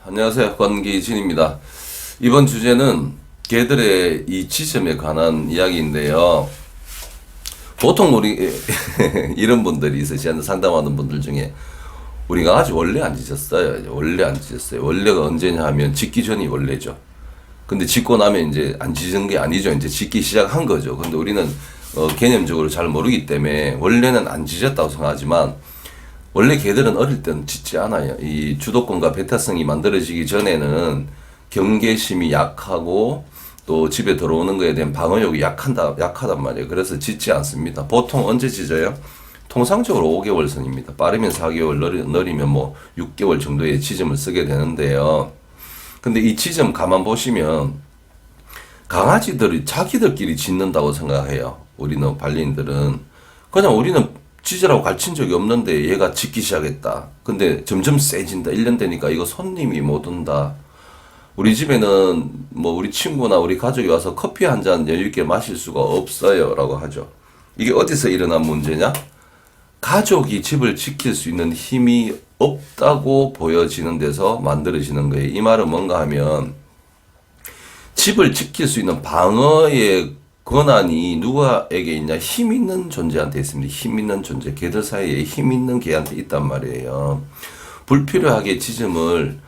안녕하세요. 권기진입니다. 이번 주제는 개들의 이 지점에 관한 이야기인데요. 보통 우리 이런 분들이 있으시는 상담하는 분들 중에 우리 강아지 원래 안 짖었어요. 원래 안 짖었어요. 원래가 언제냐 하면 짖기 전이 원래죠. 근데 짖고 나면 이제 안 짖은 게 아니죠. 이제 짖기 시작한 거죠. 근데 우리는 개념적으로 잘 모르기 때문에 원래는 안 짖었다고 생각하지만 원래 개들은 어릴 때는 짖지 않아요. 이 주도권과 배타성이 만들어지기 전에는 경계심이 약하고 또 집에 들어오는 거에 대한 방어력이 약하단 말이에요. 그래서 짖지 않습니다. 보통 언제 짖어요? 통상적으로 5개월 선입니다. 빠르면 4개월, 느리면 뭐 6개월 정도의 짖음을 쓰게 되는데요. 근데 이 짖음 가만 보시면 강아지들이 자기들끼리 짖는다고 생각해요. 우리는 반려인들은. 그냥 우리는 짖으라고 가르친 적이 없는데 얘가 짖기 시작했다. 근데 점점 세진다. 1년 되니까 이거 손님이 못 온다. 우리 집에는 뭐 우리 친구나 우리 가족이 와서 커피 한 잔 여유있게 마실 수가 없어요. 라고 하죠. 이게 어디서 일어난 문제냐? 가족이 집을 지킬 수 있는 힘이 없다고 보여지는 데서 만들어지는 거예요. 이 말은 뭔가 하면 집을 지킬 수 있는 방어의 권한이 누구에게 있냐? 힘 있는 존재한테 있습니다. 힘 있는 존재. 개들 사이에 힘 있는 개한테 있단 말이에요. 불필요하게 짖음을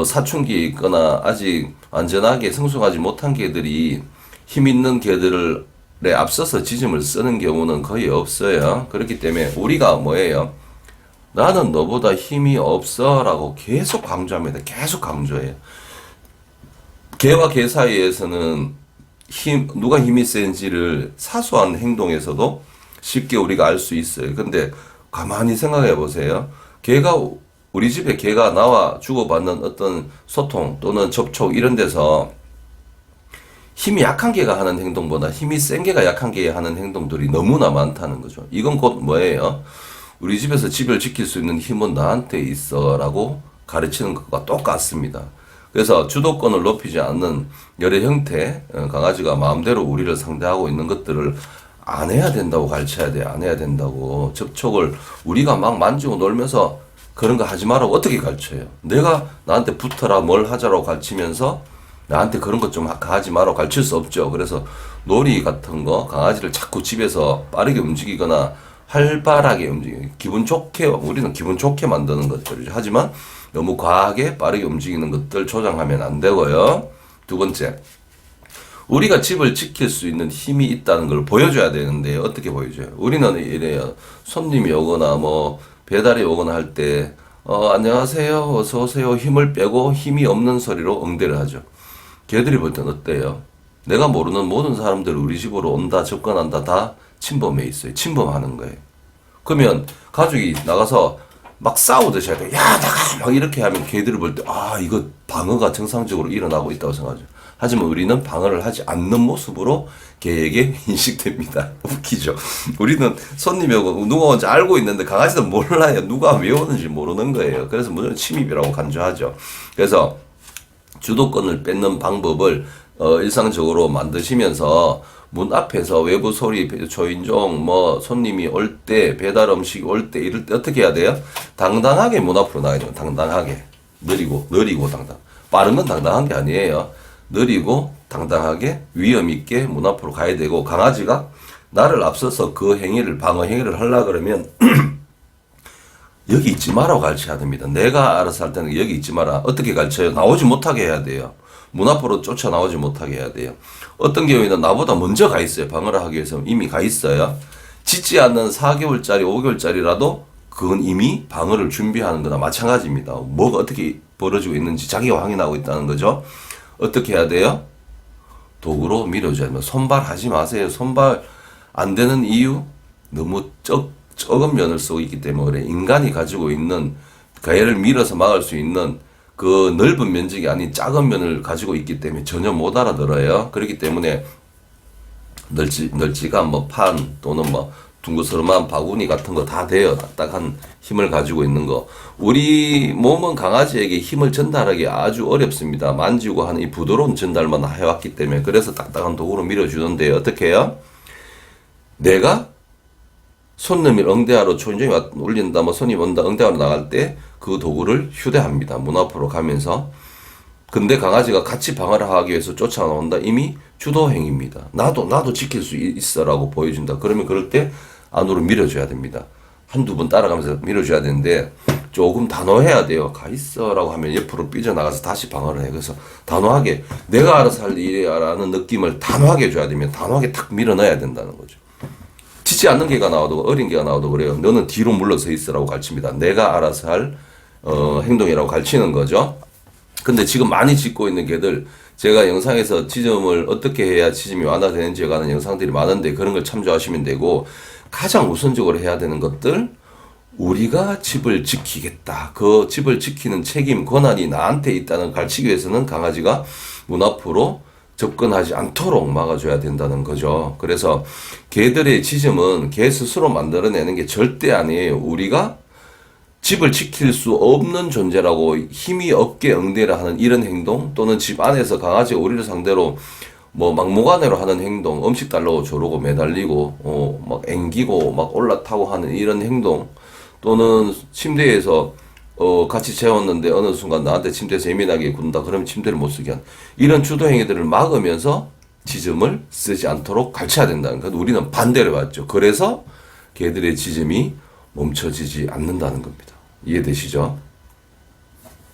사춘기에 있거나 아직 안전하게 성숙하지 못한 개들이 힘 있는 개들에 앞서서 짖음을 쓰는 경우는 거의 없어요. 그렇기 때문에 우리가 뭐예요? 나는 너보다 힘이 없어 라고 계속 강조합니다. 계속 강조해요. 개와 개 사이에서는 누가 힘이 센지를 사소한 행동에서도 쉽게 우리가 알 수 있어요. 근데 가만히 생각해 보세요. 우리 집에 개가 나와 주고받는 어떤 소통 또는 접촉 이런 데서 힘이 약한 개가 하는 행동보다 힘이 센 개가 약한 개가 하는 행동들이 너무나 많다는 거죠. 이건 곧 뭐예요? 우리 집에서 집을 지킬 수 있는 힘은 나한테 있어 라고 가르치는 것과 똑같습니다. 그래서 주도권을 높이지 않는 여러 형태, 강아지가 마음대로 우리를 상대하고 있는 것들을 안 해야 된다고 가르쳐야 돼요. 안 해야 된다고. 접촉을 우리가 막 만지고 놀면서 그런 거 하지 말라고 어떻게 가르쳐요? 내가 나한테 붙어라 뭘 하자라고 가르치면서 나한테 그런 것 좀 하지 말라고 가르칠 수 없죠. 그래서 놀이 같은 거 강아지를 자꾸 집에서 빠르게 움직이거나 활발하게 우리는 기분 좋게 만드는 것들이죠. 하지만 너무 과하게 빠르게 움직이는 것들 조장하면 안 되고요. 두 번째, 우리가 집을 지킬 수 있는 힘이 있다는 걸 보여줘야 되는데 어떻게 보여줘요? 우리는 이래요. 손님이 오거나 배달이 오거나 할 때 안녕하세요, 어서 오세요 힘을 빼고 힘이 없는 소리로 응대를 하죠. 걔들이 볼 땐 어때요? 내가 모르는 모든 사람들이 우리 집으로 온다, 접근한다, 다 침범해 있어요. 침범하는 거예요. 그러면 가족이 나가서 막 싸우듯이 해야 돼. 야, 나가! 막 이렇게 하면 걔들을 볼 때, 이거 방어가 정상적으로 일어나고 있다고 생각하죠. 하지만 우리는 방어를 하지 않는 모습으로 걔에게 인식됩니다. 웃기죠? 우리는 손님이 오고 누가 온지 알고 있는데 강아지는 몰라요. 누가 왜 오는지 모르는 거예요. 그래서 무조건 침입이라고 간주하죠. 그래서 주도권을 뺏는 방법을 일상적으로 만드시면서 문 앞에서 외부 소리, 초인종, 손님이 올 때, 배달 음식이 올 때, 이럴 때 어떻게 해야 돼요? 당당하게 문 앞으로 나가야 돼요. 당당하게. 느리고 당당. 빠른 건 당당한 게 아니에요. 느리고 당당하게 위험 있게 문 앞으로 가야 되고, 강아지가 나를 앞서서 그 방어 행위를 하려고 그러면 여기 있지 마라고 가르쳐야 됩니다. 내가 알아서 할 때는 여기 있지 마라. 어떻게 가르쳐요? 나오지 못하게 해야 돼요. 문 앞으로 쫓아 나오지 못하게 해야 돼요. 어떤 경우에는 나보다 먼저 가 있어요. 방어를 하기 위해서 이미 가 있어요. 짖지 않는 4개월짜리, 5개월짜리라도 그건 이미 방어를 준비하는 거나 마찬가지입니다. 뭐가 어떻게 벌어지고 있는지 자기가 확인하고 있다는 거죠. 어떻게 해야 돼요? 도구로 밀어줘야 됩니다. 손발하지 마세요. 손발 안 되는 이유? 너무 적은 면을 쓰고 있기 때문에 인간이 가지고 있는 개를 밀어서 막을 수 있는 그 넓은 면적이 아닌 작은 면을 가지고 있기 때문에 전혀 못 알아들어요. 그렇기 때문에 널찍한 판 또는 둥그스름한 바구니 같은 거 다 돼요. 딱딱한 힘을 가지고 있는 거. 우리 몸은 강아지에게 힘을 전달하기 아주 어렵습니다. 만지고 하는 이 부드러운 전달만 해왔기 때문에. 그래서 딱딱한 도구로 밀어주는데 어떻게 해요? 내가 손님이 응대하러 초인종이 울린다, 손님 온다, 응대하러 나갈 때 그 도구를 휴대합니다. 문 앞으로 가면서. 근데 강아지가 같이 방어를 하기 위해서 쫓아나온다. 이미 주도행위입니다. 나도 지킬 수 있어라고 보여준다. 그러면 그럴 때 안으로 밀어줘야 됩니다. 한두 번 따라가면서 밀어줘야 되는데 조금 단호해야 돼요. 가 있어라고 하면 옆으로 삐져나가서 다시 방어를 해. 그래서 단호하게 내가 알아서 할 일이라는 느낌을 단호하게 줘야 되면 단호하게 탁 밀어넣어야 된다는 거죠. 짖지 않는 개가 나와도 어린 개가 나와도 그래요. 너는 뒤로 물러서 있으라고 가르칩니다. 내가 알아서 할 행동이라고 가르치는 거죠. 근데 지금 많이 짖고 있는 개들 제가 영상에서 짖음을 어떻게 해야 짖음이 완화되는지에 관한 영상들이 많은데 그런 걸 참조하시면 되고 가장 우선적으로 해야 되는 것들 우리가 집을 지키겠다. 그 집을 지키는 책임, 권한이 나한테 있다는 걸 가르치기 위해서는 강아지가 문 앞으로 접근하지 않도록 막아줘야 된다는 거죠. 그래서 개들의 짖음은 개 스스로 만들어내는 게 절대 아니에요. 우리가 집을 지킬 수 없는 존재라고 힘이 없게 응대를 하는 이런 행동 또는 집 안에서 강아지가 우리를 상대로 뭐 막무가내로 하는 행동, 음식 달라고 조르고 매달리고 막 앵기고 막 올라타고 하는 이런 행동 또는 침대에서 같이 재웠는데 어느 순간 나한테 침대에서 예민하게 군다 그러면 침대를 못 쓰게 하는 이런 주도 행위들을 막으면서 짖음을 쓰지 않도록 가르쳐야 된다는 것. 우리는 반대로 봤죠. 그래서 개들의 짖음이 멈춰지지 않는다는 겁니다. 이해되시죠?